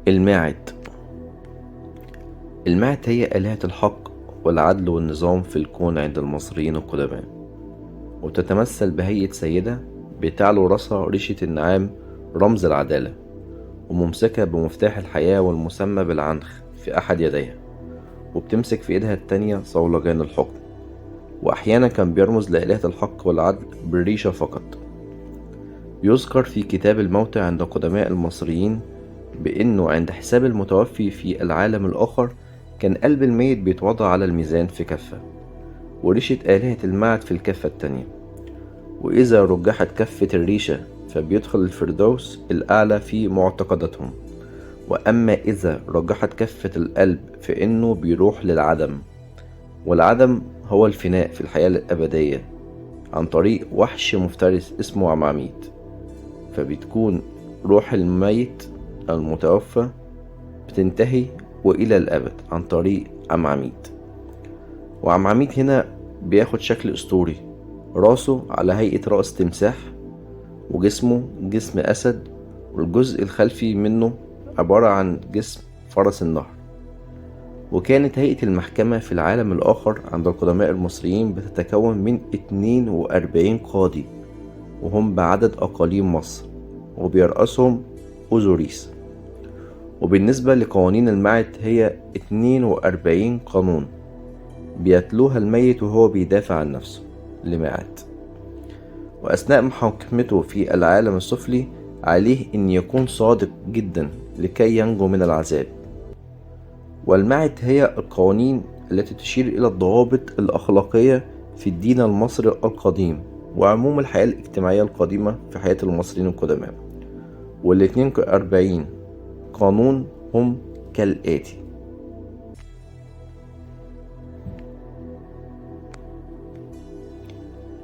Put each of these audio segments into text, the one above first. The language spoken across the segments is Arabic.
الماعد. الماعد هي آلهة الحق والعدل والنظام في الكون عند المصريين القدماء، وتتمثل بهيئة سيدة بتعلو رأسها ريشة النعام رمز العدالة، وممسكة بمفتاح الحياة والمسمى بالعنخ في أحد يديها، وبتمسك في إيدها التانية صولجان الحكم. وأحيانا كان بيرمز لإلهة الحق والعدل بالريشة فقط. يذكر في كتاب الموتى عند قدماء المصريين بأنه عند حساب المتوفي في العالم الآخر كان قلب الميت بيتوضع على الميزان في كفة، وريشة آلهة المعد في الكفة التانية، وإذا رجحت كفة الريشة فبيدخل الفردوس الأعلى في معتقداتهم، وأما إذا رجحت كفة القلب فإنه بيروح للعدم، والعدم هو الفناء في الحياة الأبدية عن طريق وحش مفترس اسمه عمعميت. فبتكون روح الميت المتوفى بتنتهي وإلى الأبد عن طريق عمعميت. وعمعميت هنا بياخد شكل أسطوري، راسه على هيئة رأس تمساح، وجسمه جسم أسد، والجزء الخلفي منه عبارة عن جسم فرس النهر. وكانت هيئة المحكمة في العالم الآخر عند القدماء المصريين بتتكون من 42 قاضي، وهم بعدد أقاليم مصر، وبيرأسهم أوزوريس. وبالنسبة لقوانين المعد هي 42 قانون بيتلوها الميت وهو بيدافع عن نفسه لمعد. وأثناء محاكمته في العالم السفلي عليه أن يكون صادق جدا لكي ينجو من العذاب. والمعد هي القوانين التي تشير إلى الضوابط الأخلاقية في الدين المصري القديم وعموم الحياة الاجتماعية القديمة في حياة المصريين القدماء. وال42 قانون هم كالآتي: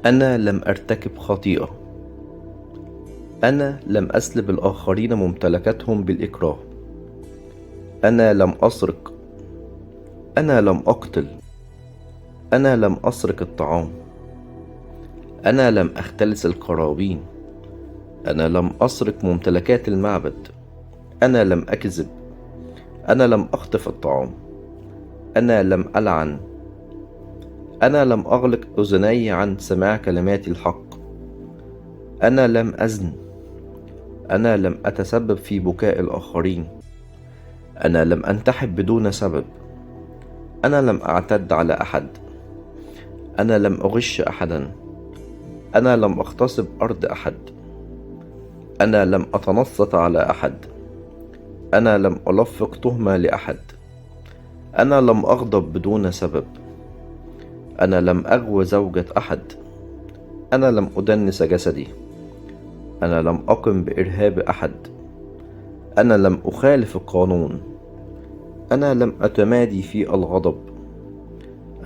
أنا لم أرتكب خطيئة، أنا لم أسلب الآخرين ممتلكاتهم بالإكراه، أنا لم أسرق، أنا لم أقتل، أنا لم أسرق الطعام، أنا لم أختلس القرابين، أنا لم أسرق ممتلكات المعبد، أنا لم أكذب، أنا لم أخطف الطعام، أنا لم ألعن، أنا لم أغلق أذني عن سماع كلمات الحق، أنا لم أزن، أنا لم أتسبب في بكاء الآخرين، أنا لم أنتحب بدون سبب، أنا لم أعتد على أحد، أنا لم أغش أحدا، أنا لم أغتصب أرض أحد، أنا لم أتنصت على أحد، أنا لم ألفق تهمة لأحد، أنا لم أغضب بدون سبب، أنا لم أغو زوجة أحد، أنا لم أدنس جسدي، أنا لم أقم بإرهاب أحد، أنا لم أخالف القانون، أنا لم أتمادي في الغضب،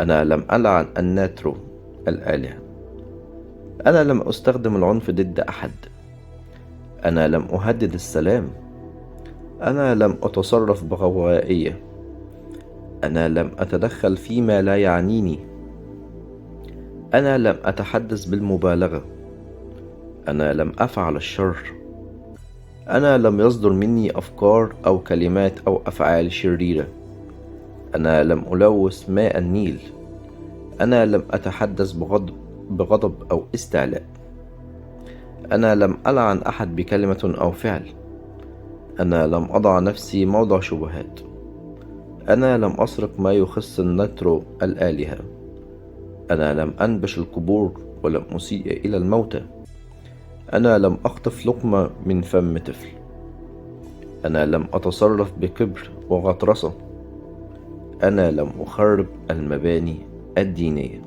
أنا لم ألعن الناترو الآلهة، أنا لم أستخدم العنف ضد أحد، أنا لم أهدد السلام، أنا لم أتصرف بغوائية، أنا لم أتدخل فيما لا يعنيني، أنا لم أتحدث بالمبالغة، أنا لم أفعل الشر، أنا لم يصدر مني أفكار أو كلمات أو أفعال شريرة، أنا لم ألوث ماء النيل، أنا لم أتحدث بغضب أو استعلاء، أنا لم ألعن أحد بكلمة أو فعل، أنا لم أضع نفسي موضع شبهات، أنا لم أسرق ما يخص النترو الآلهة، أنا لم أنبش القبور ولم أسيء إلى الموتى، أنا لم أخطف لقمة من فم طفل، أنا لم أتصرف بكبر وغطرسة، أنا لم أخرب المباني الدينية.